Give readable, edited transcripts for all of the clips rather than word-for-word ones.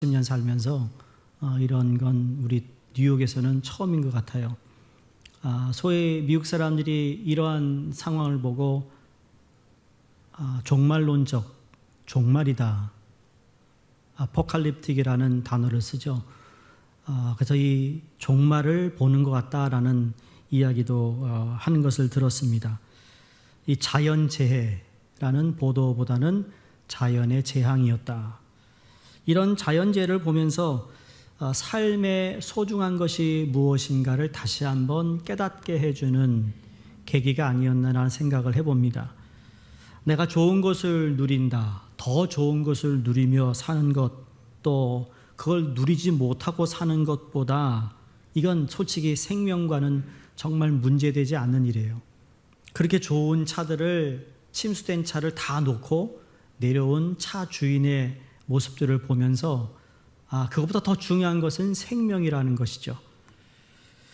10년 살면서 이런 건 우리 뉴욕에서는 처음인 것 같아요. 소위 미국 사람들이 이러한 상황을 보고 종말론적, 종말이다, 아포칼립틱이라는 단어를 쓰죠. 그래서 이 종말을 보는 것 같다라는 이야기도 하는 것을 들었습니다. 이 자연재해라는 보도보다는 자연의 재앙이었다. 이런 자연재해를 보면서 삶의 소중한 것이 무엇인가를 다시 한번 깨닫게 해주는 계기가 아니었나라는 생각을 해봅니다. 내가 좋은 것을 누린다, 더 좋은 것을 누리며 사는 것, 또 그걸 누리지 못하고 사는 것보다 이건 솔직히 생명과는 정말 문제되지 않는 일이에요. 그렇게 좋은 차들을, 침수된 차를 다 놓고 내려온 차 주인의 모습들을 보면서 그것보다 더 중요한 것은 생명이라는 것이죠.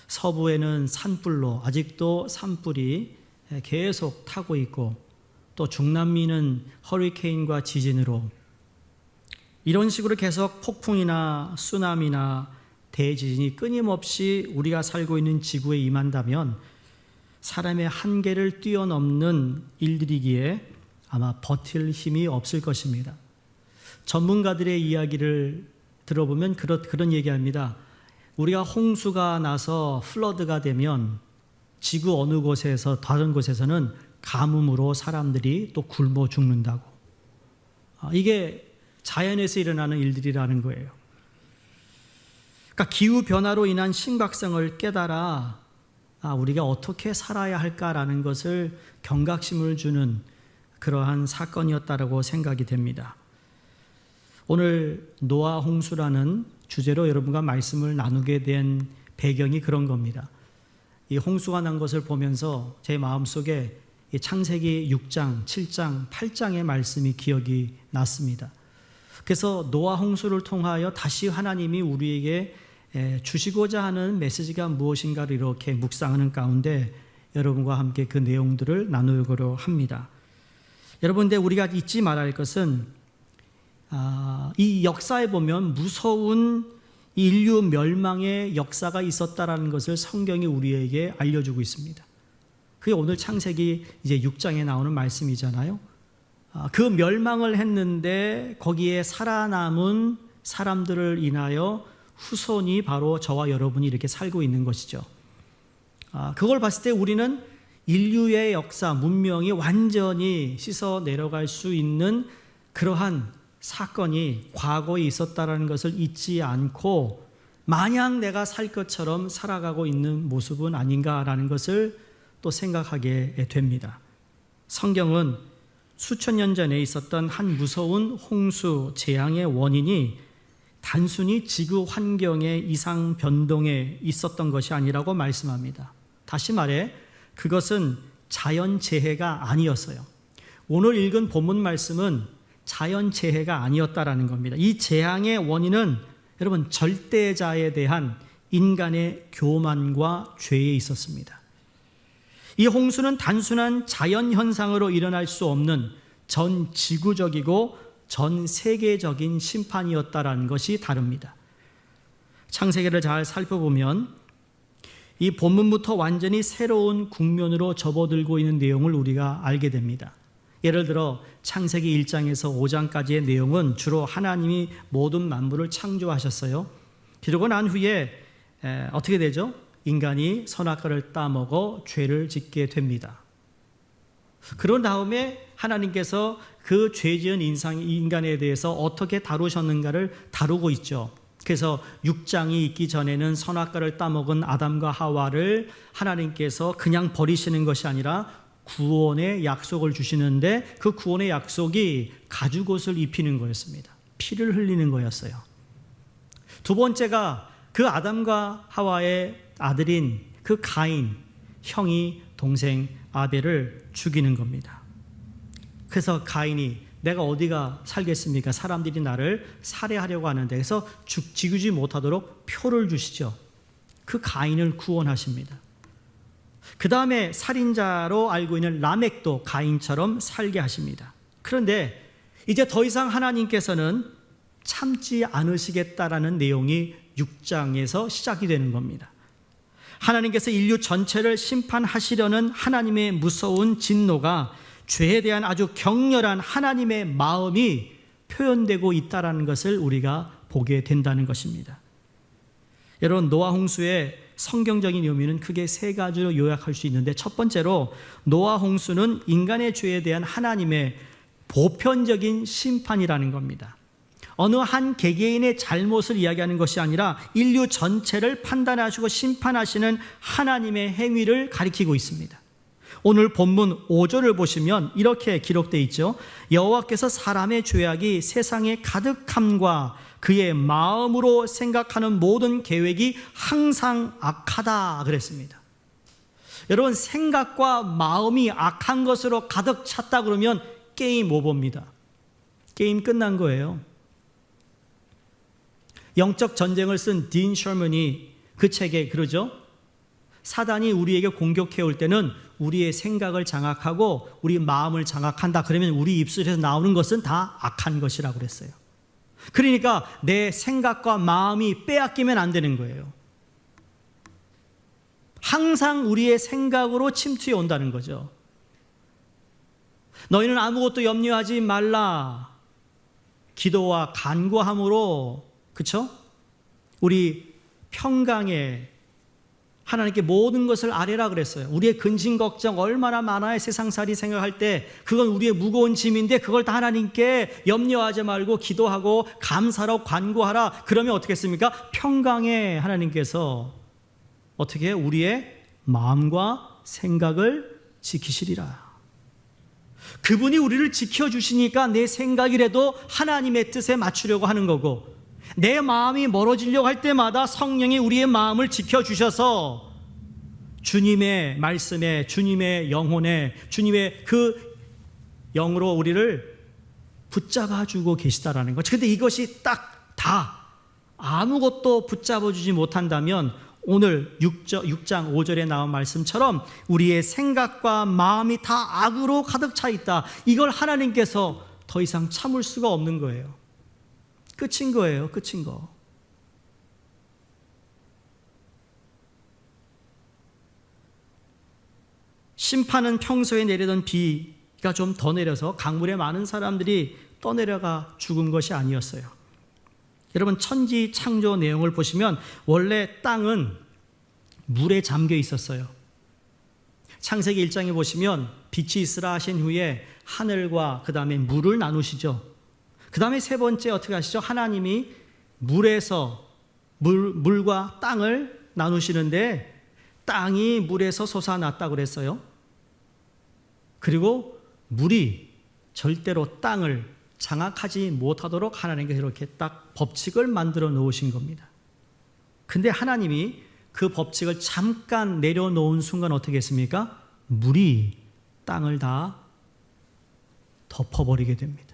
서부에는 산불로 아직도 산불이 계속 타고 있고, 또 중남미는 허리케인과 지진으로, 이런 식으로 계속 폭풍이나 쓰나미나 대지진이 끊임없이 우리가 살고 있는 지구에 임한다면 사람의 한계를 뛰어넘는 일들이기에 아마 버틸 힘이 없을 것입니다. 전문가들의 이야기를 들어보면 그런 얘기합니다. 우리가 홍수가 나서 플러드가 되면 지구 어느 곳에서 다른 곳에서는 가뭄으로 사람들이 또 굶어 죽는다고. 이게 자연에서 일어나는 일들이라는 거예요. 그러니까 기후 변화로 인한 심각성을 깨달아 우리가 어떻게 살아야 할까라는 것을 경각심을 주는 그러한 사건이었다라고 생각이 됩니다. 오늘 노아 홍수라는 주제로 여러분과 말씀을 나누게 된 배경이 그런 겁니다. 이 홍수가 난 것을 보면서 제 마음속에 이 창세기 6장, 7장, 8장의 말씀이 기억이 났습니다. 그래서 노아 홍수를 통하여 다시 하나님이 우리에게 주시고자 하는 메시지가 무엇인가를 이렇게 묵상하는 가운데 여러분과 함께 그 내용들을 나누려고 합니다. 여러분, 근데 우리가 잊지 말아야 할 것은 이 역사에 보면 무서운 인류 멸망의 역사가 있었다라는 것을 성경이 우리에게 알려주고 있습니다. 그게 오늘 창세기 이제 6장에 나오는 말씀이잖아요. 그 멸망을 했는데 거기에 살아남은 사람들을 인하여 후손이 바로 저와 여러분이 이렇게 살고 있는 것이죠. 그걸 봤을 때 우리는 인류의 역사, 문명이 완전히 씻어 내려갈 수 있는 그러한 사건이 과거에 있었다는 것을 잊지 않고 마냥 내가 살 것처럼 살아가고 있는 모습은 아닌가라는 것을 또 생각하게 됩니다. 성경은 수천 년 전에 있었던 한 무서운 홍수 재앙의 원인이 단순히 지구 환경의 이상 변동에 있었던 것이 아니라고 말씀합니다. 다시 말해 그것은 자연재해가 아니었어요. 오늘 읽은 본문 말씀은 자연재해가 아니었다라는 겁니다. 이 재앙의 원인은 여러분 절대자에 대한 인간의 교만과 죄에 있었습니다. 이 홍수는 단순한 자연현상으로 일어날 수 없는 전 지구적이고 전 세계적인 심판이었다라는 것이 다릅니다. 창세기를 잘 살펴보면 이 본문부터 완전히 새로운 국면으로 접어들고 있는 내용을 우리가 알게 됩니다. 예를 들어 창세기 1장에서 5장까지의 내용은 주로 하나님이 모든 만물을 창조하셨어요. 그러고 난 후에 어떻게 되죠? 인간이 선악과를 따먹어 죄를 짓게 됩니다. 그런 다음에 하나님께서 그 죄지은 인간에 대해서 어떻게 다루셨는가를 다루고 있죠. 그래서 6장이 있기 전에는 선악과를 따먹은 아담과 하와를 하나님께서 그냥 버리시는 것이 아니라 구원의 약속을 주시는데 그 구원의 약속이 가죽옷을 입히는 거였습니다. 피를 흘리는 거였어요. 두 번째가 그 아담과 하와의 아들인 그 가인, 형이 동생 아벨을 죽이는 겁니다. 그래서 가인이 내가 어디가 살겠습니까? 사람들이 나를 살해하려고 하는데, 그래서 죽이지 못하도록 표를 주시죠. 그 가인을 구원하십니다. 그 다음에 살인자로 알고 있는 라멕도 가인처럼 살게 하십니다. 그런데 이제 더 이상 하나님께서는 참지 않으시겠다라는 내용이 6장에서 시작이 되는 겁니다. 하나님께서 인류 전체를 심판하시려는 하나님의 무서운 진노가 죄에 대한 아주 격렬한 하나님의 마음이 표현되고 있다는 것을 우리가 보게 된다는 것입니다. 여러분, 노아 홍수의 성경적인 의미는 크게 세 가지로 요약할 수 있는데, 첫 번째로 노아 홍수는 인간의 죄에 대한 하나님의 보편적인 심판이라는 겁니다. 어느 한 개개인의 잘못을 이야기하는 것이 아니라 인류 전체를 판단하시고 심판하시는 하나님의 행위를 가리키고 있습니다. 오늘 본문 5절을 보시면 이렇게 기록되어 있죠. 여호와께서 사람의 죄악이 세상에 가득함과 그의 마음으로 생각하는 모든 계획이 항상 악하다 그랬습니다. 여러분, 생각과 마음이 악한 것으로 가득 찼다 그러면 게임 오버입니다. 게임 끝난 거예요. 영적 전쟁을 쓴 딘 셔먼이 그 책에 그러죠. 사단이 우리에게 공격해 올 때는 우리의 생각을 장악하고 우리 마음을 장악한다. 그러면 우리 입술에서 나오는 것은 다 악한 것이라고 그랬어요. 그러니까 내 생각과 마음이 빼앗기면 안 되는 거예요. 항상 우리의 생각으로 침투해 온다는 거죠. 너희는 아무것도 염려하지 말라. 기도와 간구함으로, 그렇죠? 우리 평강에 하나님께 모든 것을 아뢰라 그랬어요. 우리의 근심 걱정 얼마나 많아요. 세상살이 생각할 때 그건 우리의 무거운 짐인데 그걸 다 하나님께 염려하지 말고 기도하고 감사로 간구하라. 그러면 어떻게 했습니까? 평강에 하나님께서 어떻게 해요? 우리의 마음과 생각을 지키시리라. 그분이 우리를 지켜주시니까 내 생각이라도 하나님의 뜻에 맞추려고 하는 거고, 내 마음이 멀어지려고 할 때마다 성령이 우리의 마음을 지켜주셔서 주님의 말씀에, 주님의 영혼에, 주님의 그 영으로 우리를 붙잡아주고 계시다라는 거죠. 그런데 이것이 딱 다 아무것도 붙잡아주지 못한다면 오늘 6장 5절에 나온 말씀처럼 우리의 생각과 마음이 다 악으로 가득 차 있다. 이걸 하나님께서 더 이상 참을 수가 없는 거예요. 끝인 거예요. 끝인 거. 심판은 평소에 내리던 비가 좀 더 내려서 강물에 많은 사람들이 떠내려가 죽은 것이 아니었어요. 여러분, 천지 창조 내용을 보시면 원래 땅은 물에 잠겨 있었어요. 창세기 1장에 보시면 빛이 있으라 하신 후에 하늘과 그 다음에 물을 나누시죠. 그 다음에 세 번째 어떻게 하시죠? 하나님이 물에서 물과 땅을 나누시는데 땅이 물에서 솟아났다고 그랬어요. 그리고 물이 절대로 땅을 장악하지 못하도록 하나님께서 이렇게 딱 법칙을 만들어 놓으신 겁니다. 근데 하나님이 그 법칙을 잠깐 내려놓은 순간 어떻게 했습니까? 물이 땅을 다 덮어버리게 됩니다.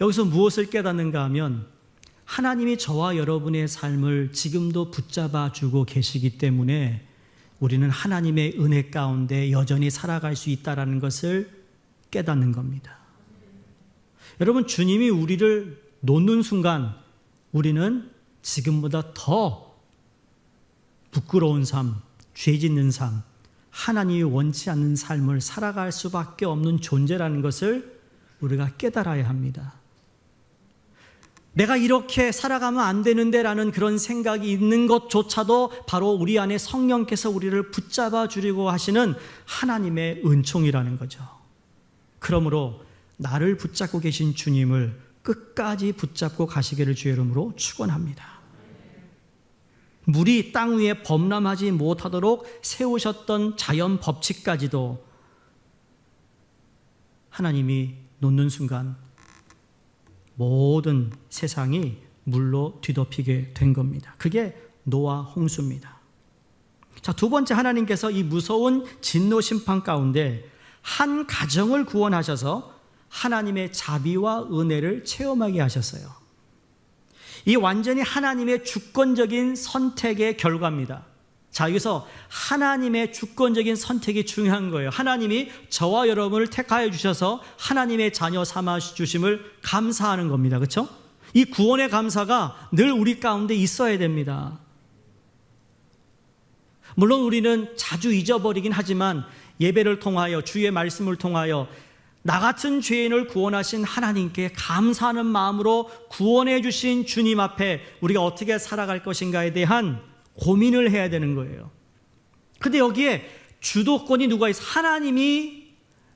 여기서 무엇을 깨닫는가 하면 하나님이 저와 여러분의 삶을 지금도 붙잡아 주고 계시기 때문에 우리는 하나님의 은혜 가운데 여전히 살아갈 수 있다는 것을 깨닫는 겁니다. 여러분, 주님이 우리를 놓는 순간 우리는 지금보다 더 부끄러운 삶, 죄 짓는 삶, 하나님이 원치 않는 삶을 살아갈 수밖에 없는 존재라는 것을 우리가 깨달아야 합니다. 내가 이렇게 살아가면 안 되는데 라는 그런 생각이 있는 것조차도 바로 우리 안에 성령께서 우리를 붙잡아 주려고 하시는 하나님의 은총이라는 거죠. 그러므로 나를 붙잡고 계신 주님을 끝까지 붙잡고 가시기를 주의 이름으로 축원합니다. 물이 땅 위에 범람하지 못하도록 세우셨던 자연 법칙까지도 하나님이 놓는 순간 모든 세상이 물로 뒤덮이게 된 겁니다. 그게 노아 홍수입니다. 자, 두 번째, 하나님께서 이 무서운 진노 심판 가운데 한 가정을 구원하셔서 하나님의 자비와 은혜를 체험하게 하셨어요. 이 완전히 하나님의 주권적인 선택의 결과입니다. 자, 여기서 하나님의 주권적인 선택이 중요한 거예요. 하나님이 저와 여러분을 택하여 주셔서 하나님의 자녀 삼아 주심을 감사하는 겁니다. 그렇죠? 이 구원의 감사가 늘 우리 가운데 있어야 됩니다. 물론 우리는 자주 잊어버리긴 하지만 예배를 통하여, 주의 말씀을 통하여 나 같은 죄인을 구원하신 하나님께 감사하는 마음으로 구원해 주신 주님 앞에 우리가 어떻게 살아갈 것인가에 대한 고민을 해야 되는 거예요. 근데 여기에 주도권이 누가 있어? 하나님이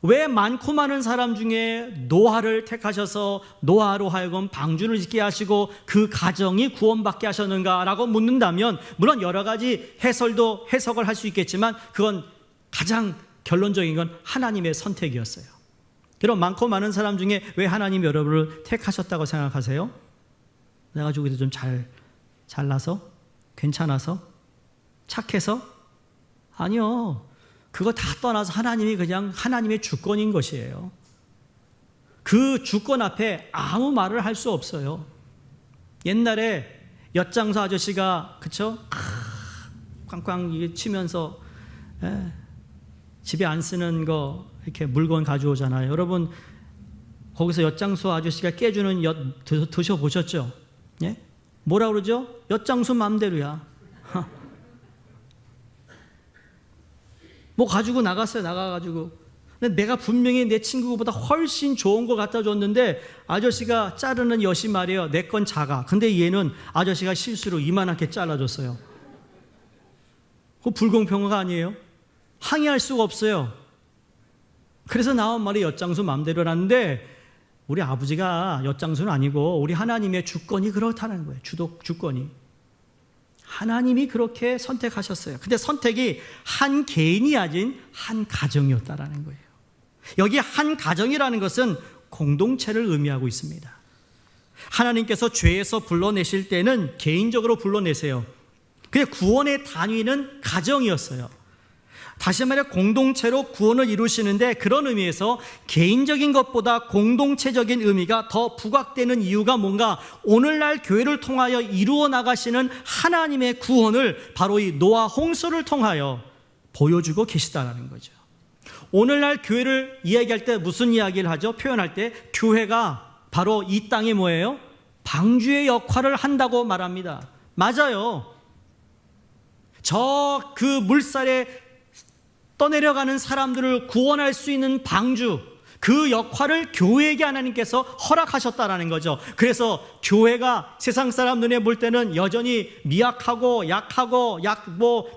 왜 많고 많은 사람 중에 노아를 택하셔서 노아로 하여금 방주를 짓게 하시고 그 가정이 구원받게 하셨는가라고 묻는다면, 물론 여러 가지 해석을 할 수 있겠지만 그건 가장 결론적인 건 하나님의 선택이었어요. 여러분, 많고 많은 사람 중에 왜 하나님이 여러분을 택하셨다고 생각하세요? 내가 저기도 좀 잘나서? 괜찮아서? 착해서? 아니요. 그거 다 떠나서 하나님이 그냥 하나님의 주권인 것이에요. 그 주권 앞에 아무 말을 할 수 없어요. 옛날에 엿장수 아저씨가, 그쵸? 꽝꽝 이게 치면서 집에 안 쓰는 거 이렇게 물건 가져오잖아요. 여러분, 거기서 엿장수 아저씨가 깨주는 엿 드셔보셨죠? 예? 뭐라 그러죠? 엿장수 맘대로야. 뭐 가지고 나가가지고. 근데 내가 분명히 내 친구보다 훨씬 좋은 거 갖다 줬는데 아저씨가 자르는 엿이 말이에요. 내 건 작아. 근데 얘는 아저씨가 실수로 이만하게 잘라줬어요. 그거 불공평한 거 아니에요? 항의할 수가 없어요. 그래서 나온 말이 엿장수 맘대로라는데, 우리 아버지가 엿장수는 아니고 우리 하나님의 주권이 그렇다는 거예요. 주권이. 하나님이 그렇게 선택하셨어요. 근데 선택이 한 개인이 아닌 한 가정이었다라는 거예요. 여기 한 가정이라는 것은 공동체를 의미하고 있습니다. 하나님께서 죄에서 불러내실 때는 개인적으로 불러내세요. 근데 구원의 단위는 가정이었어요. 다시 말해 공동체로 구원을 이루시는데, 그런 의미에서 개인적인 것보다 공동체적인 의미가 더 부각되는 이유가 뭔가, 오늘날 교회를 통하여 이루어 나가시는 하나님의 구원을 바로 이 노아 홍수를 통하여 보여주고 계시다는 거죠. 오늘날 교회를 이야기할 때 무슨 이야기를 하죠? 표현할 때 교회가 바로 이 땅에 뭐예요? 방주의 역할을 한다고 말합니다. 맞아요. 저 그 물살에 떠내려가는 사람들을 구원할 수 있는 방주, 그 역할을 교회에게 하나님께서 허락하셨다라는 거죠. 그래서 교회가 세상 사람 눈에 볼 때는 여전히 미약하고 약하고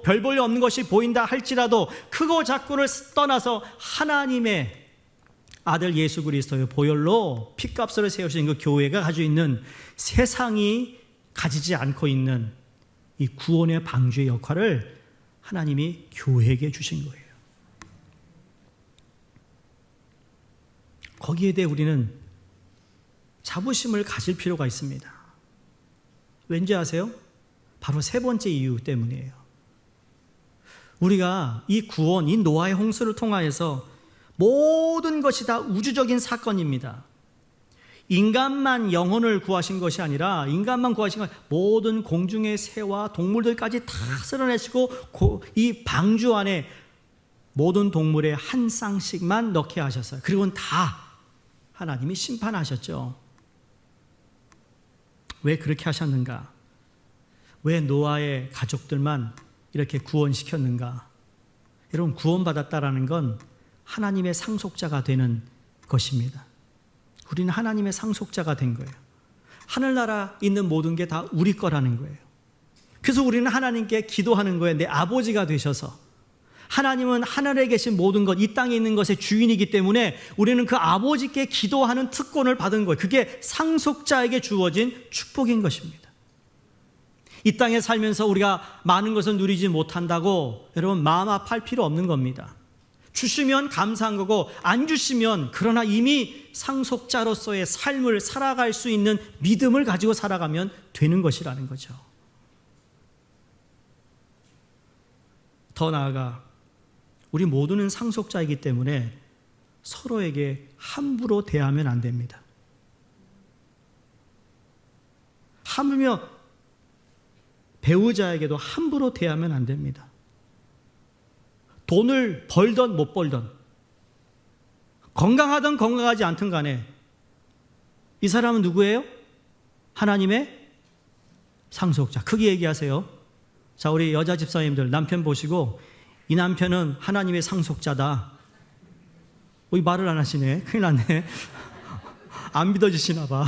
별 볼일 없는 것이 보인다 할지라도, 크고 작고를 떠나서 하나님의 아들 예수 그리스도의 보혈로 피값으로 세우신 그 교회가 가지고 있는, 세상이 가지지 않고 있는 이 구원의 방주의 역할을 하나님이 교회에게 주신 거예요. 거기에 대해 우리는 자부심을 가질 필요가 있습니다. 왠지 아세요? 바로 세 번째 이유 때문이에요. 우리가 이 구원, 이 노아의 홍수를 통하여서 모든 것이 다 우주적인 사건입니다. 인간만 영혼을 구하신 것이 아니라, 인간만 구하신 것, 모든 공중의 새와 동물들까지 다 쓸어내시고 이 방주 안에 모든 동물의 한 쌍씩만 넣게 하셨어요. 그리고는 다 하나님이 심판하셨죠. 왜 그렇게 하셨는가? 왜 노아의 가족들만 이렇게 구원시켰는가? 여러분, 구원받았다라는 건 하나님의 상속자가 되는 것입니다. 우리는 하나님의 상속자가 된 거예요. 하늘나라 있는 모든 게 다 우리 거라는 거예요. 그래서 우리는 하나님께 기도하는 거예요. 내 아버지가 되셔서. 하나님은 하늘에 계신 모든 것, 이 땅에 있는 것의 주인이기 때문에 우리는 그 아버지께 기도하는 특권을 받은 거예요. 그게 상속자에게 주어진 축복인 것입니다. 이 땅에 살면서 우리가 많은 것을 누리지 못한다고 여러분 마음 아파할 필요 없는 겁니다. 주시면 감사한 거고, 안 주시면 그러나 이미 상속자로서의 삶을 살아갈 수 있는 믿음을 가지고 살아가면 되는 것이라는 거죠. 더 나아가 우리 모두는 상속자이기 때문에 서로에게 함부로 대하면 안 됩니다. 하물며 배우자에게도 함부로 대하면 안 됩니다. 돈을 벌던 못 벌던, 건강하든 건강하지 않든 간에 이 사람은 누구예요? 하나님의 상속자. 크게 얘기하세요. 자, 우리 여자 집사님들 남편 보시고 이 남편은 하나님의 상속자다. 이 말을 안 하시네. 큰일 났네. 안 믿어주시나 봐.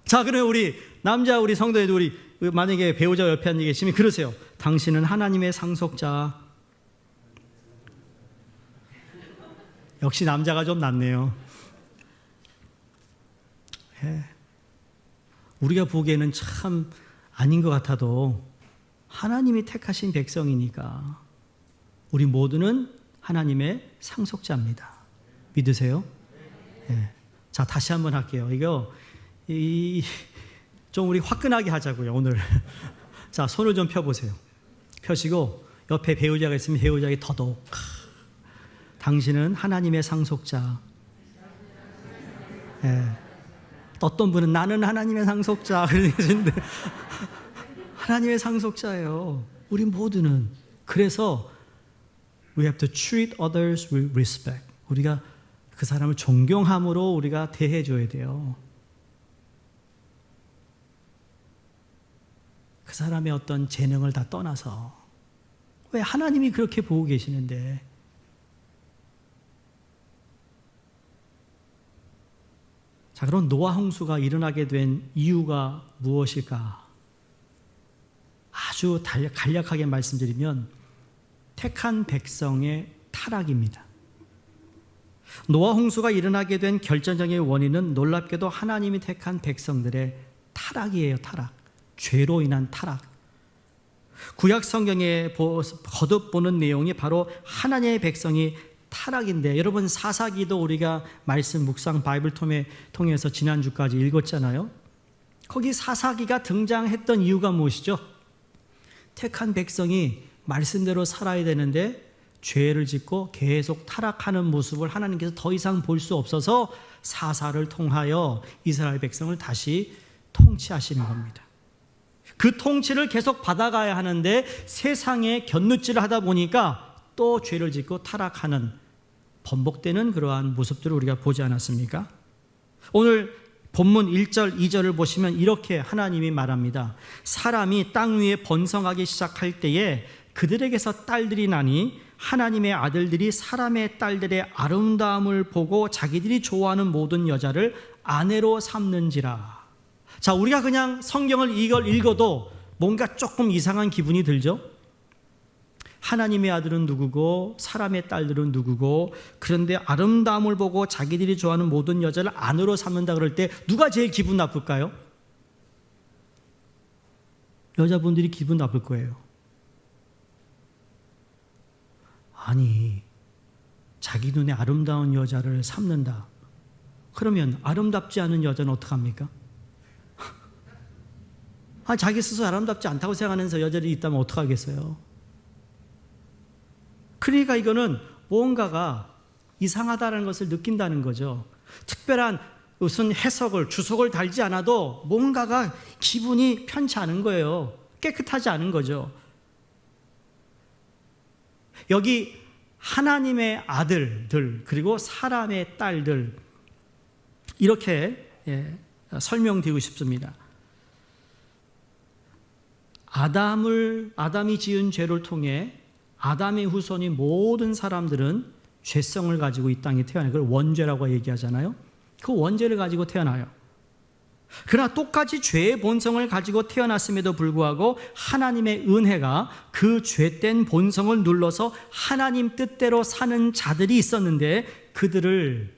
자, 그럼 우리 남자 우리 성도에도 우리 만약에 배우자 옆에 앉아 계시면 그러세요. 당신은 하나님의 상속자. 역시 남자가 좀 낫네요. 예. 우리가 보기에는 참 아닌 것 같아도 하나님이 택하신 백성이니까 우리 모두는 하나님의 상속자입니다. 믿으세요? 예. 자, 다시 한번 할게요. 이거 좀 우리 화끈하게 하자고요, 오늘. 자, 손을 좀 펴보세요. 펴시고 옆에 배우자가 있으면 배우자에게 더더욱. 당신은 하나님의 상속자. 예. 어떤 분은 나는 하나님의 상속자 그러시는데 하나님의 상속자예요. 우리 모두는. 그래서 we have to treat others with respect. 우리가 그 사람을 존경함으로 우리가 대해줘야 돼요. 그 사람의 어떤 재능을 다 떠나서. 왜 하나님이 그렇게 보고 계시는데. 자, 그럼 노아 홍수가 일어나게 된 이유가 무엇일까? 아주 간략하게 말씀드리면 택한 백성의 타락입니다. 노아 홍수가 일어나게 된 결정적인 원인은 놀랍게도 하나님이 택한 백성들의 타락이에요. 타락. 죄로 인한 타락. 구약 성경에 거듭 보는 내용이 바로 하나님의 백성이 타락인데, 여러분 사사기도 우리가 말씀 묵상 바이블 통해서 지난주까지 읽었잖아요. 거기 사사기가 등장했던 이유가 무엇이죠? 택한 백성이 말씀대로 살아야 되는데 죄를 짓고 계속 타락하는 모습을 하나님께서 더 이상 볼 수 없어서 사사를 통하여 이스라엘 백성을 다시 통치하시는 겁니다. 그 통치를 계속 받아가야 하는데 세상에 곁누질을 하다 보니까 또 죄를 짓고 타락하는, 번복되는 그러한 모습들을 우리가 보지 않았습니까? 오늘 본문 1절, 2절을 보시면 이렇게 하나님이 말합니다. 사람이 땅 위에 번성하기 시작할 때에 그들에게서 딸들이 나니 하나님의 아들들이 사람의 딸들의 아름다움을 보고 자기들이 좋아하는 모든 여자를 아내로 삼는지라. 자, 우리가 그냥 성경을 이걸 읽어도 뭔가 조금 이상한 기분이 들죠? 하나님의 아들은 누구고 사람의 딸들은 누구고, 그런데 아름다움을 보고 자기들이 좋아하는 모든 여자를 아내로 삼는다 그럴 때 누가 제일 기분 나쁠까요? 여자분들이 기분 나쁠 거예요. 아니, 자기 눈에 아름다운 여자를 삼는다. 그러면 아름답지 않은 여자는 어떡합니까? 자기 스스로 아름답지 않다고 생각하는 여자들이 있다면 어떡하겠어요? 그러니까 이거는 뭔가가 이상하다는 것을 느낀다는 거죠. 특별한 무슨 해석을, 주석을 달지 않아도 뭔가가 기분이 편치 않은 거예요. 깨끗하지 않은 거죠. 여기 하나님의 아들들 그리고 사람의 딸들, 이렇게 설명드리고 싶습니다. 아담이 지은 죄를 통해 아담의 후손이 모든 사람들은 죄성을 가지고 이 땅에 태어나요. 그걸 원죄라고 얘기하잖아요. 그 원죄를 가지고 태어나요. 그러나 똑같이 죄의 본성을 가지고 태어났음에도 불구하고 하나님의 은혜가 그 죄된 본성을 눌러서 하나님 뜻대로 사는 자들이 있었는데 그들을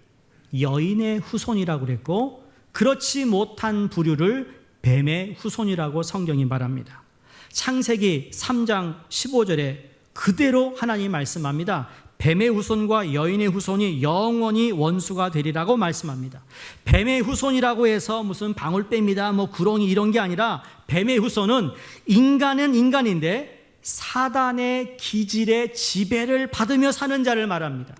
여인의 후손이라고 그랬고, 그렇지 못한 부류를 뱀의 후손이라고 성경이 말합니다. 창세기 3장 15절에 그대로 하나님이 말씀합니다. 뱀의 후손과 여인의 후손이 영원히 원수가 되리라고 말씀합니다. 뱀의 후손이라고 해서 무슨 방울뱀이다, 구렁이 이런 게 아니라 뱀의 후손은 인간은 인간인데 사단의 기질의 지배를 받으며 사는 자를 말합니다.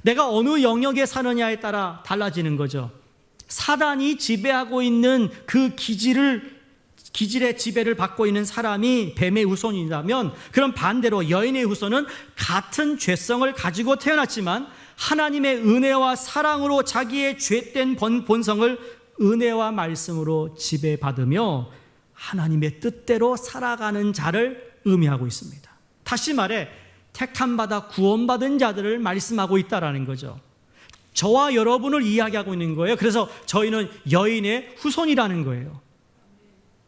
내가 어느 영역에 사느냐에 따라 달라지는 거죠. 사단이 지배하고 있는 그 기질을 기질의 지배를 받고 있는 사람이 뱀의 후손이라면, 그럼 반대로 여인의 후손은 같은 죄성을 가지고 태어났지만 하나님의 은혜와 사랑으로 자기의 죄된 본성을 은혜와 말씀으로 지배받으며 하나님의 뜻대로 살아가는 자를 의미하고 있습니다. 다시 말해 택함받아 구원받은 자들을 말씀하고 있다는 거죠. 저와 여러분을 이야기하고 있는 거예요. 그래서 저희는 여인의 후손이라는 거예요.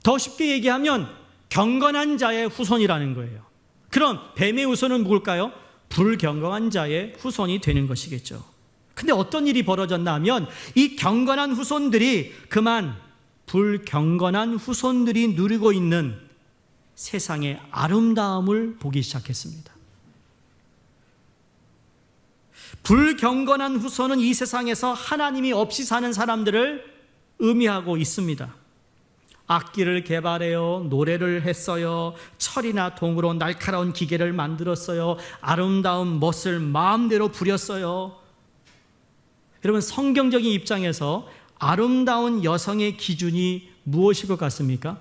더 쉽게 얘기하면 경건한 자의 후손이라는 거예요. 그럼 뱀의 후손은 누굴까요? 불경건한 자의 후손이 되는 것이겠죠. 근데 어떤 일이 벌어졌나 하면 이 경건한 후손들이 그만 불경건한 후손들이 누리고 있는 세상의 아름다움을 보기 시작했습니다. 불경건한 후손은 이 세상에서 하나님이 없이 사는 사람들을 의미하고 있습니다. 악기를 개발해요, 노래를 했어요, 철이나 동으로 날카로운 기계를 만들었어요, 아름다운 멋을 마음대로 부렸어요. 여러분, 성경적인 입장에서 아름다운 여성의 기준이 무엇일 것 같습니까?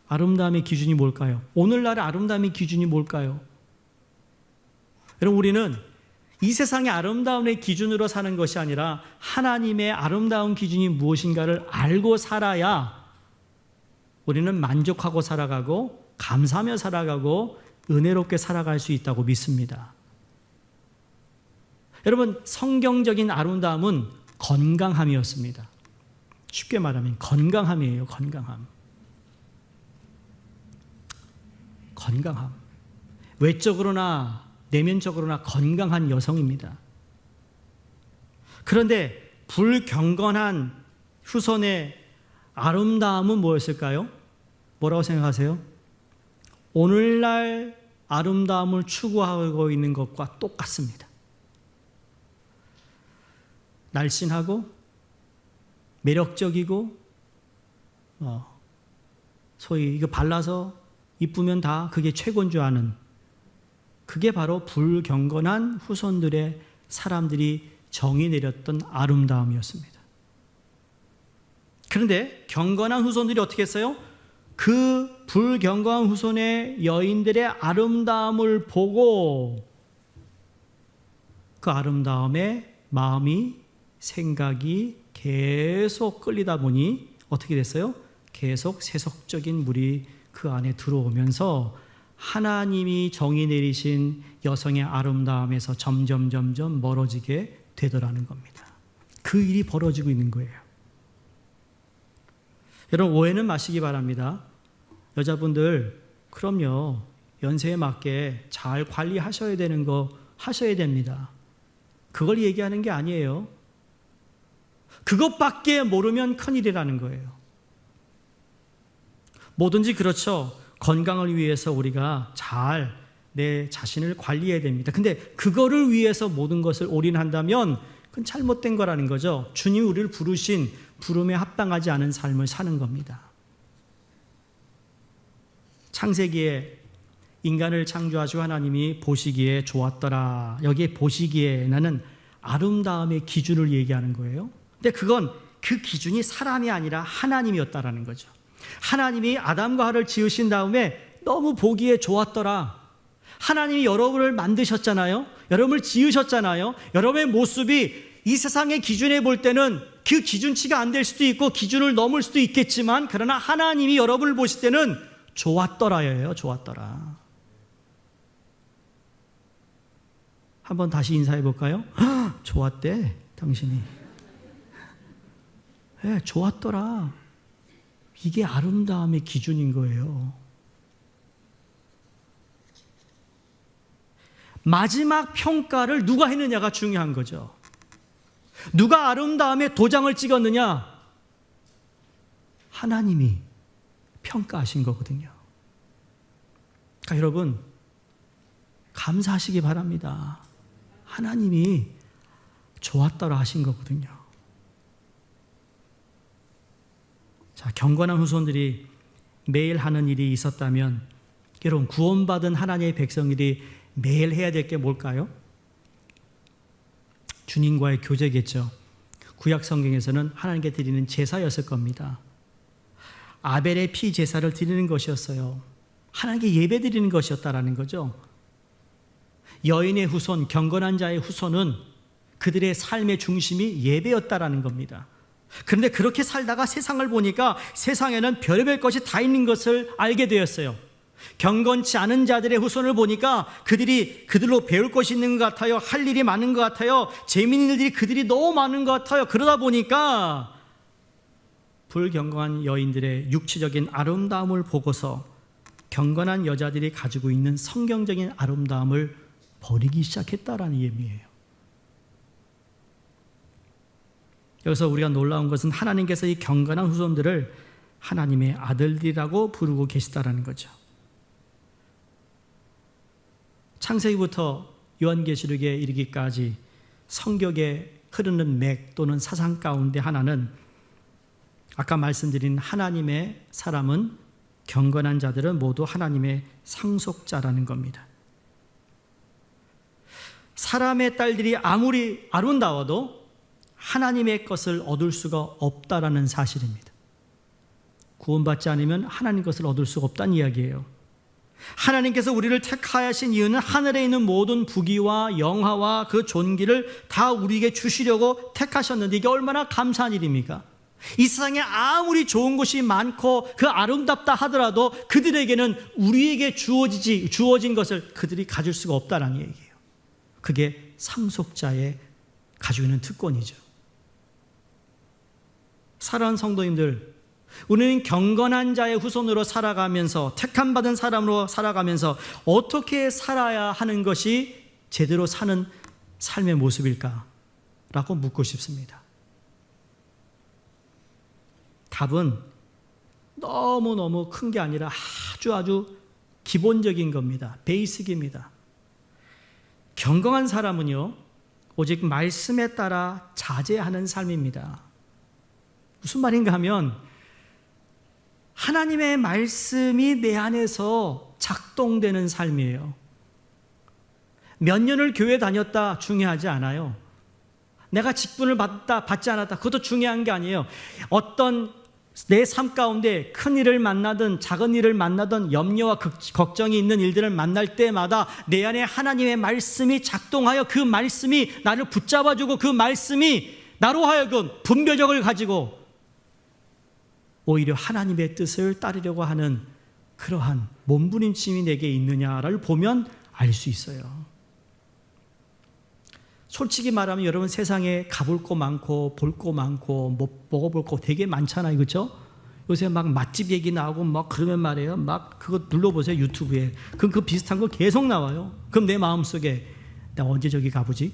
아름다움의 기준이 뭘까요? 오늘날의 아름다움의 기준이 뭘까요? 여러분, 우리는 이 세상의 아름다움의 기준으로 사는 것이 아니라 하나님의 아름다운 기준이 무엇인가를 알고 살아야 우리는 만족하고 살아가고 감사하며 살아가고 은혜롭게 살아갈 수 있다고 믿습니다. 여러분, 성경적인 아름다움은 건강함이었습니다. 쉽게 말하면 건강함이에요. 건강함. 건강함. 외적으로나 내면적으로나 건강한 여성입니다. 그런데 불경건한 후손의 아름다움은 무엇일까요? 뭐라고 생각하세요? 오늘날 아름다움을 추구하고 있는 것과 똑같습니다. 날씬하고 매력적이고 소위 이거 발라서 이쁘면 다 그게 최고인 줄 아는, 그게 바로 불경건한 후손들의 사람들이 정의 내렸던 아름다움이었습니다. 그런데 경건한 후손들이 어떻게 했어요? 그 불경건한 후손의 여인들의 아름다움을 보고 그 아름다움에 마음이, 생각이 계속 끌리다 보니 어떻게 됐어요? 계속 세속적인 물이 그 안에 들어오면서 하나님이 정의 내리신 여성의 아름다움에서 점점 멀어지게 되더라는 겁니다. 그 일이 벌어지고 있는 거예요. 여러분, 오해는 마시기 바랍니다. 여자분들, 그럼요, 연세에 맞게 잘 관리하셔야 되는 거 하셔야 됩니다. 그걸 얘기하는 게 아니에요. 그것밖에 모르면 큰일이라는 거예요. 뭐든지 그렇죠. 건강을 위해서 우리가 잘 내 자신을 관리해야 됩니다. 근데 그거를 위해서 모든 것을 올인한다면 그건 잘못된 거라는 거죠. 주님이 우리를 부르신 부름에 합당하지 않은 삶을 사는 겁니다. 창세기에 인간을 창조하시고 하나님이 보시기에 좋았더라. 여기에 보시기에는 아름다움의 기준을 얘기하는 거예요. 근데 그건 그 기준이 사람이 아니라 하나님이었다라는 거죠. 하나님이 아담과 하와를 지으신 다음에 너무 보기에 좋았더라. 하나님이 여러분을 만드셨잖아요. 여러분을 지으셨잖아요. 여러분의 모습이 이 세상의 기준에 볼 때는 그 기준치가 안 될 수도 있고 기준을 넘을 수도 있겠지만, 그러나 하나님이 여러분을 보실 때는 좋았더라예요. 좋았더라. 한번 다시 인사해 볼까요? 좋았대, 당신이. 네, 좋았더라. 이게 아름다움의 기준인 거예요. 마지막 평가를 누가 했느냐가 중요한 거죠. 누가 아름다움의 도장을 찍었느냐? 하나님이 평가하신 거거든요. 그러니까 여러분, 감사하시기 바랍니다. 하나님이 좋았더라 하신 거거든요. 자, 경건한 후손들이 매일 하는 일이 있었다면, 여러분, 구원받은 하나님의 백성들이 매일 해야 될 게 뭘까요? 주님과의 교제겠죠. 구약 성경에서는 하나님께 드리는 제사였을 겁니다. 아벨의 피 제사를 드리는 것이었어요. 하나님께 예배 드리는 것이었다라는 거죠. 여인의 후손, 경건한 자의 후손은 그들의 삶의 중심이 예배였다라는 겁니다. 그런데 그렇게 살다가 세상을 보니까 세상에는 별의별 것이 다 있는 것을 알게 되었어요. 경건치 않은 자들의 후손을 보니까 그들로 배울 것이 있는 것 같아요. 할 일이 많은 것 같아요. 재미있는 일들이 그들이 너무 많은 것 같아요. 그러다 보니까 불경건한 여인들의 육체적인 아름다움을 보고서 경건한 여자들이 가지고 있는 성경적인 아름다움을 버리기 시작했다라는 의미예요. 여기서 우리가 놀라운 것은 하나님께서 이 경건한 후손들을 하나님의 아들들이라고 부르고 계시다라는 거죠. 창세기부터 요한계시록에 이르기까지 성경에 흐르는 맥 또는 사상 가운데 하나는 아까 말씀드린 하나님의 사람은, 경건한 자들은 모두 하나님의 상속자라는 겁니다. 사람의 딸들이 아무리 아름다워도 하나님의 것을 얻을 수가 없다라는 사실입니다. 구원받지 않으면 하나님 것을 얻을 수가 없다는 이야기예요. 하나님께서 우리를 택하신 이유는 하늘에 있는 모든 부귀와 영화와 그 존귀를 다 우리에게 주시려고 택하셨는데 이게 얼마나 감사한 일입니까? 이 세상에 아무리 좋은 것이 많고 그 아름답다 하더라도 그들에게는 우리에게 주어진 것을 그들이 가질 수가 없다는 얘기예요. 그게 상속자의 가지고 있는 특권이죠. 사랑하는 성도님들, 우리는 경건한 자의 후손으로 살아가면서, 택함받은 사람으로 살아가면서 어떻게 살아야 하는 것이 제대로 사는 삶의 모습일까? 라고 묻고 싶습니다. 답은 너무너무 큰 게 아니라 아주 기본적인 겁니다. 베이직입니다. 경건한 사람은요, 오직 말씀에 따라 자제하는 삶입니다. 무슨 말인가 하면 하나님의 말씀이 내 안에서 작동되는 삶이에요. 몇 년을 교회 다녔다 중요하지 않아요. 내가 직분을 받지 않았다, 그것도 중요한 게 아니에요. 어떤 내 삶 가운데 큰 일을 만나든 작은 일을 만나든 염려와 걱정이 있는 일들을 만날 때마다 내 안에 하나님의 말씀이 작동하여 그 말씀이 나를 붙잡아주고 그 말씀이 나로 하여금 분별력을 가지고 오히려 하나님의 뜻을 따르려고 하는 그러한 몸부림침이 내게 있느냐를 보면 알 수 있어요. 솔직히 말하면 여러분, 세상에 가볼 거 많고 볼 거 많고 먹어볼 거 되게 많잖아요, 그렇죠? 요새 막 맛집 얘기 나오고 막 그러면 말이에요, 막 그거 눌러보세요, 유튜브에. 그럼 그 비슷한 거 계속 나와요. 그럼 내 마음속에 나 언제 저기 가보지?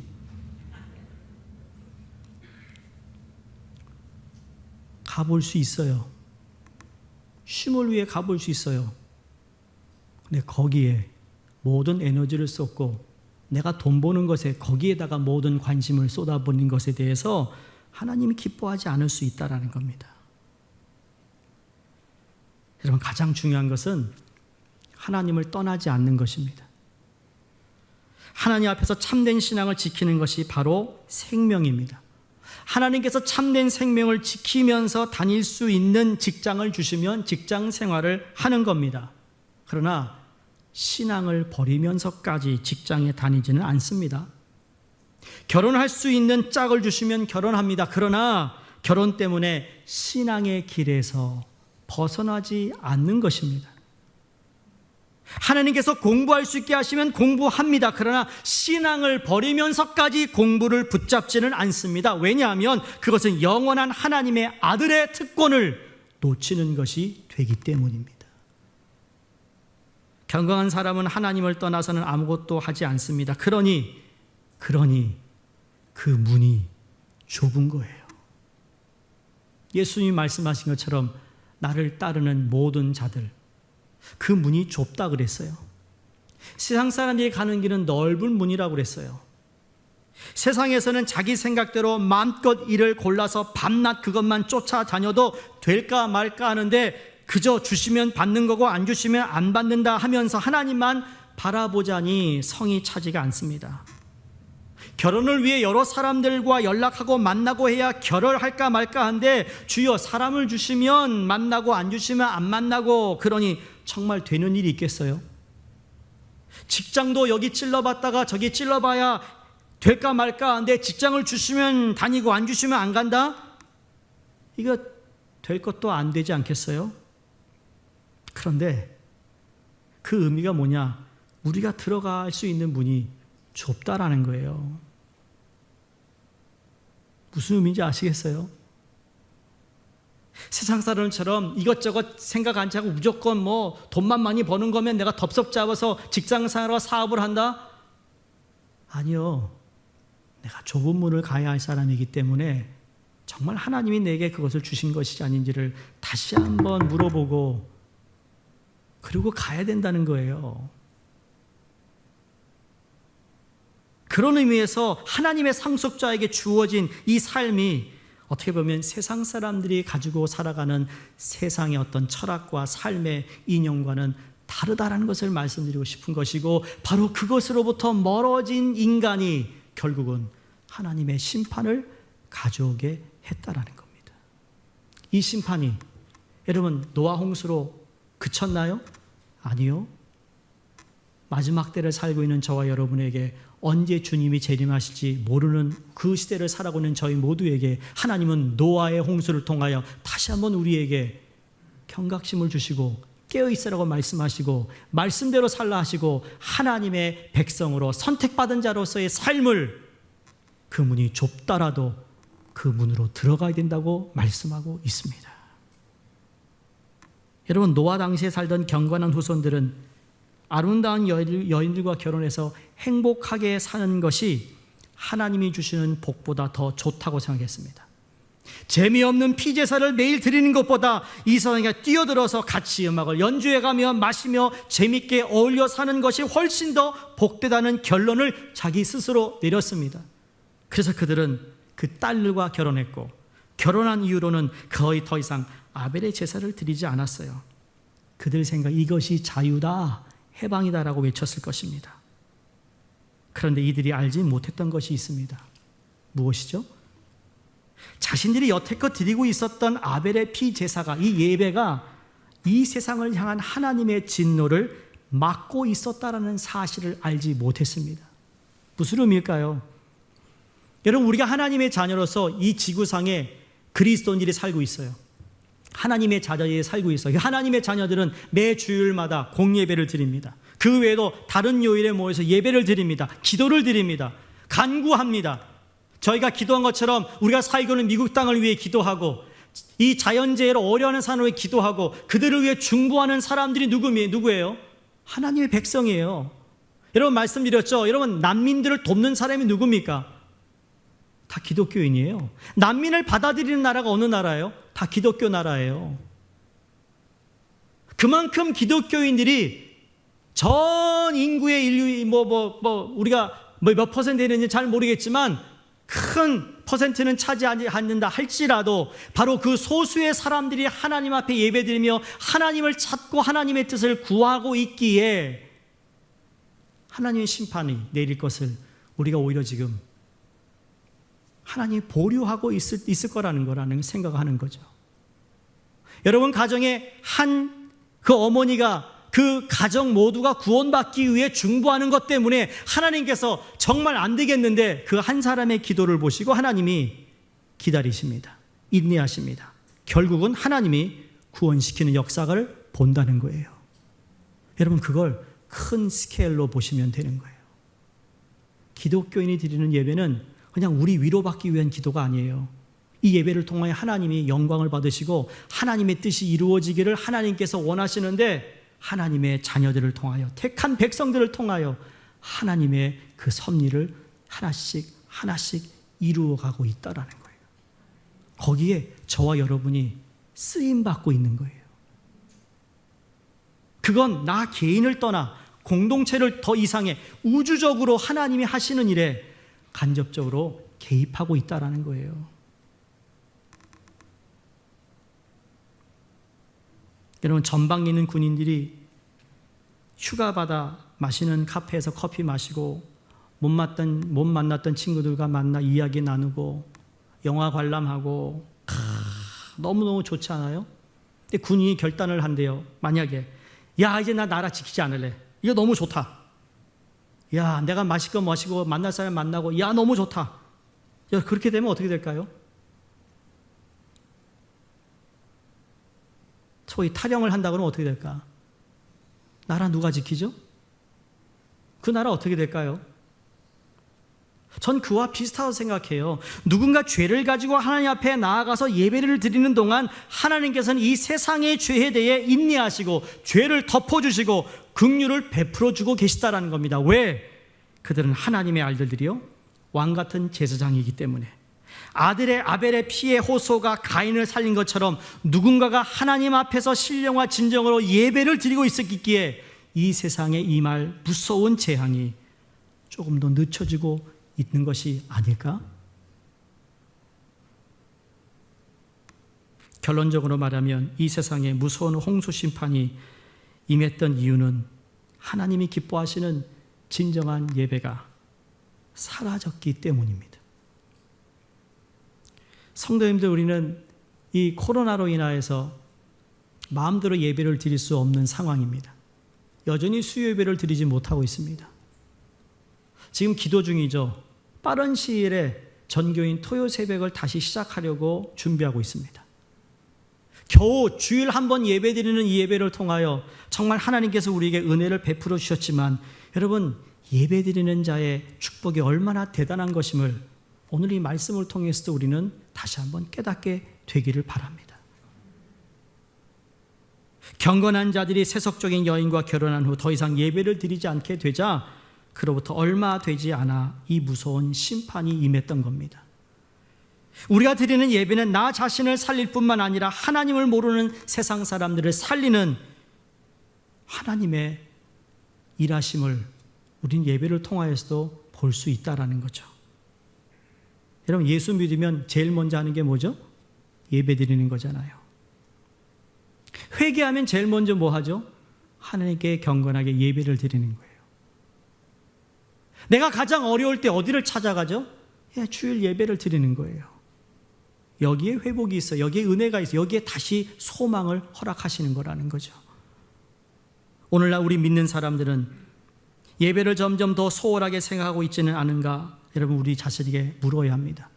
가볼 수 있어요. 쉼을 위해 가볼 수 있어요. 근데 거기에 모든 에너지를 쏟고 내가 돈 버는 것에, 거기에다가 모든 관심을 쏟아붓는 것에 대해서 하나님이 기뻐하지 않을 수 있다는 겁니다. 여러분, 가장 중요한 것은 하나님을 떠나지 않는 것입니다. 하나님 앞에서 참된 신앙을 지키는 것이 바로 생명입니다. 하나님께서 참된 생명을 지키면서 다닐 수 있는 직장을 주시면 직장 생활을 하는 겁니다. 그러나 신앙을 버리면서까지 직장에 다니지는 않습니다. 결혼할 수 있는 짝을 주시면 결혼합니다. 그러나 결혼 때문에 신앙의 길에서 벗어나지 않는 것입니다. 하나님께서 공부할 수 있게 하시면 공부합니다. 그러나 신앙을 버리면서까지 공부를 붙잡지는 않습니다. 왜냐하면 그것은 영원한 하나님의 아들의 특권을 놓치는 것이 되기 때문입니다. 경건한 사람은 하나님을 떠나서는 아무것도 하지 않습니다. 그러니 그 문이 좁은 거예요. 예수님이 말씀하신 것처럼 나를 따르는 모든 자들, 그 문이 좁다 그랬어요. 세상 사람들이 가는 길은 넓은 문이라고 그랬어요. 세상에서는 자기 생각대로 마음껏 일을 골라서 밤낮 그것만 쫓아다녀도 될까 말까 하는데 그저 주시면 받는 거고 안 주시면 안 받는다 하면서 하나님만 바라보자니 성이 차지가 않습니다. 결혼을 위해 여러 사람들과 연락하고 만나고 해야 결혼할까 말까 한데 주여 사람을 주시면 만나고 안 주시면 안 만나고 그러니 정말 되는 일이 있겠어요? 직장도 여기 찔러봤다가 저기 찔러봐야 될까 말까 한데 직장을 주시면 다니고 안 주시면 안 간다? 이거 될 것도 안 되지 않겠어요? 그런데 그 의미가 뭐냐? 우리가 들어갈 수 있는 문이 좁다라는 거예요. 무슨 의미인지 아시겠어요? 세상 사람처럼 이것저것 생각 안 하고 무조건 뭐 돈만 많이 버는 거면 내가 덥석 잡아서 직장 생활과 사업을 한다? 아니요. 내가 좁은 문을 가야 할 사람이기 때문에 정말 하나님이 내게 그것을 주신 것이 아닌지를 다시 한번 물어보고 그리고 가야 된다는 거예요. 그런 의미에서 하나님의 상속자에게 주어진 이 삶이 어떻게 보면 세상 사람들이 가지고 살아가는 세상의 어떤 철학과 삶의 이념과는 다르다라는 것을 말씀드리고 싶은 것이고, 바로 그것으로부터 멀어진 인간이 결국은 하나님의 심판을 가져오게 했다라는 겁니다. 이 심판이 여러분 노아 홍수로 그쳤나요? 아니요. 마지막 때를 살고 있는 저와 여러분에게 언제 주님이 재림하실지 모르는 그 시대를 살아가고 있는 저희 모두에게 하나님은 노아의 홍수를 통하여 다시 한번 우리에게 경각심을 주시고 깨어있으라고 말씀하시고 말씀대로 살라 하시고 하나님의 백성으로 선택받은 자로서의 삶을 그 문이 좁다라도 그 문으로 들어가야 된다고 말씀하고 있습니다. 여러분, 노아 당시에 살던 경건한 후손들은 아름다운 여인들과 결혼해서 행복하게 사는 것이 하나님이 주시는 복보다 더 좋다고 생각했습니다. 재미없는 피제사를 매일 드리는 것보다 이 세상에 뛰어들어서 같이 음악을 연주해가며 마시며 재밌게 어울려 사는 것이 훨씬 더 복되다는 결론을 자기 스스로 내렸습니다. 그래서 그들은 그 딸들과 결혼했고, 결혼한 이후로는 거의 더 이상 아벨의 제사를 드리지 않았어요. 그들 생각 이것이 자유다, 해방이다라고 외쳤을 것입니다. 그런데 이들이 알지 못했던 것이 있습니다. 무엇이죠? 자신들이 여태껏 드리고 있었던 아벨의 피 제사가, 이 예배가 이 세상을 향한 하나님의 진노를 막고 있었다라는 사실을 알지 못했습니다. 무슨 의미일까요? 여러분, 우리가 하나님의 자녀로서 이 지구상에 그리스도인들이 살고 있어요. 하나님의 자녀에 살고 있어요. 하나님의 자녀들은 매 주일마다 공예배를 드립니다. 그 외에도 다른 요일에 모여서 예배를 드립니다. 기도를 드립니다. 간구합니다. 저희가 기도한 것처럼 우리가 살고 있는 미국 땅을 위해 기도하고, 이 자연재해로 어려워하는 사람을 위해 기도하고, 그들을 위해 중보하는 사람들이 누구예요? 하나님의 백성이에요. 여러분, 말씀드렸죠? 여러분, 난민들을 돕는 사람이 누굽니까? 다 기독교인이에요. 난민을 받아들이는 나라가 어느 나라예요? 다 기독교 나라예요. 그만큼 기독교인들이 전 인구의 우리가 몇 퍼센트 되는지 잘 모르겠지만 큰 퍼센트는 차지하지 않는다 할지라도 바로 그 소수의 사람들이 하나님 앞에 예배드리며 하나님을 찾고 하나님의 뜻을 구하고 있기에 하나님의 심판이 내릴 것을 우리가 오히려 지금 하나님이 보류하고 있을 거라는 생각하는 거죠. 여러분, 가정에 그 어머니가 그 가정 모두가 구원받기 위해 중보하는 것 때문에 하나님께서 정말 안 되겠는데 그 한 사람의 기도를 보시고 하나님이 기다리십니다. 인내하십니다. 결국은 하나님이 구원시키는 역사를 본다는 거예요. 여러분, 그걸 큰 스케일로 보시면 되는 거예요. 기독교인이 드리는 예배는 그냥 우리 위로받기 위한 기도가 아니에요. 이 예배를 통하여 하나님이 영광을 받으시고 하나님의 뜻이 이루어지기를 하나님께서 원하시는데, 하나님의 자녀들을 통하여, 택한 백성들을 통하여 하나님의 그 섭리를 하나씩 이루어가고 있다라는 거예요. 거기에 저와 여러분이 쓰임받고 있는 거예요. 그건 나 개인을 떠나 공동체를 더 이상의 우주적으로 하나님이 하시는 일에 간접적으로 개입하고 있다라는 거예요. 여러분, 전방에 있는 군인들이 휴가 받아 마시는 카페에서 커피 마시고 못 만났던 친구들과 만나 이야기 나누고 영화 관람하고 너무너무 좋지 않아요? 근데 군인이 결단을 한대요. 만약에 야 이제 나 나라 지키지 않을래. 이거 너무 좋다. 야 내가 마실 거 마시고 만날 사람 만나고 야 너무 좋다. 야, 그렇게 되면 어떻게 될까요? 소위 탈영을 한다 그러면 어떻게 될까? 나라 누가 지키죠? 그 나라 어떻게 될까요? 전 그와 비슷하다고 생각해요. 누군가 죄를 가지고 하나님 앞에 나아가서 예배를 드리는 동안 하나님께서는 이 세상의 죄에 대해 인내하시고 죄를 덮어주시고 긍휼을 베풀어주고 계시다라는 겁니다. 왜? 그들은 하나님의 아들들이요 왕같은 제사장이기 때문에. 아벨의 피의 호소가 가인을 살린 것처럼 누군가가 하나님 앞에서 신령과 진정으로 예배를 드리고 있었기에 이 세상에 임할 무서운 재앙이 조금 더 늦춰지고 있는 것이 아닐까? 결론적으로 말하면 이 세상에 무서운 홍수 심판이 임했던 이유는 하나님이 기뻐하시는 진정한 예배가 사라졌기 때문입니다. 성도님들, 우리는 이 코로나로 인하여서 마음대로 예배를 드릴 수 없는 상황입니다. 여전히 수요 예배를 드리지 못하고 있습니다. 지금 기도 중이죠. 빠른 시일에 전교인 토요 새벽을 다시 시작하려고 준비하고 있습니다. 겨우 주일 한 번 예배 드리는 이 예배를 통하여 정말 하나님께서 우리에게 은혜를 베풀어 주셨지만 여러분, 예배 드리는 자의 축복이 얼마나 대단한 것임을 오늘 이 말씀을 통해서도 우리는 다시 한번 깨닫게 되기를 바랍니다. 경건한 자들이 세속적인 여인과 결혼한 후 더 이상 예배를 드리지 않게 되자 그로부터 얼마 되지 않아 이 무서운 심판이 임했던 겁니다. 우리가 드리는 예배는 나 자신을 살릴 뿐만 아니라 하나님을 모르는 세상 사람들을 살리는 하나님의 일하심을 우린 예배를 통하여서도 볼 수 있다라는 거죠. 여러분, 예수 믿으면 제일 먼저 하는 게 뭐죠? 예배 드리는 거잖아요. 회개하면 제일 먼저 뭐 하죠? 하나님께 경건하게 예배를 드리는 거예요. 내가 가장 어려울 때 어디를 찾아가죠? 주일 예배를 드리는 거예요. 여기에 회복이 있어, 여기에 은혜가 있어, 여기에 다시 소망을 허락하시는 거라는 거죠. 오늘날 우리 믿는 사람들은 예배를 점점 더 소홀하게 생각하고 있지는 않은가? 여러분, 우리 자신에게 물어야 합니다.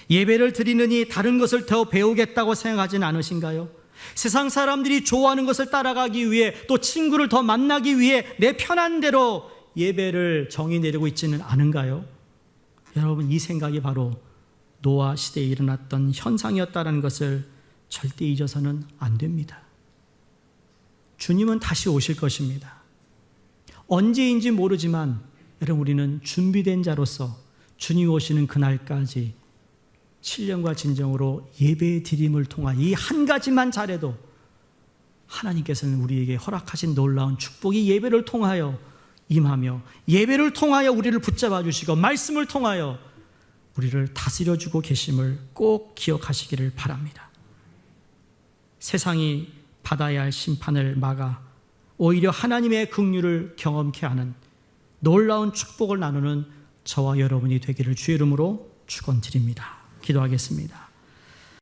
예배를 드리느니 다른 것을 더 배우겠다고 생각하지는 않으신가요? 세상 사람들이 좋아하는 것을 따라가기 위해, 또 친구를 더 만나기 위해 내 편한 대로 예배를 정의 내리고 있지는 않은가요? 여러분, 이 생각이 바로 노아 시대에 일어났던 현상이었다는 것을 절대 잊어서는 안 됩니다. 주님은 다시 오실 것입니다. 언제인지 모르지만 여러분, 우리는 준비된 자로서 주님 오시는 그날까지 신령과 진정으로 예배 드림을 통하여 이 한 가지만 잘해도 하나님께서는 우리에게 허락하신 놀라운 축복이 예배를 통하여 임하며 예배를 통하여 우리를 붙잡아 주시고 말씀을 통하여 우리를 다스려 주고 계심을 꼭 기억하시기를 바랍니다. 세상이 받아야 할 심판을 막아 오히려 하나님의 긍휼을 경험케 하는 놀라운 축복을 나누는 저와 여러분이 되기를 주의 이름으로 축원드립니다. 기도하겠습니다.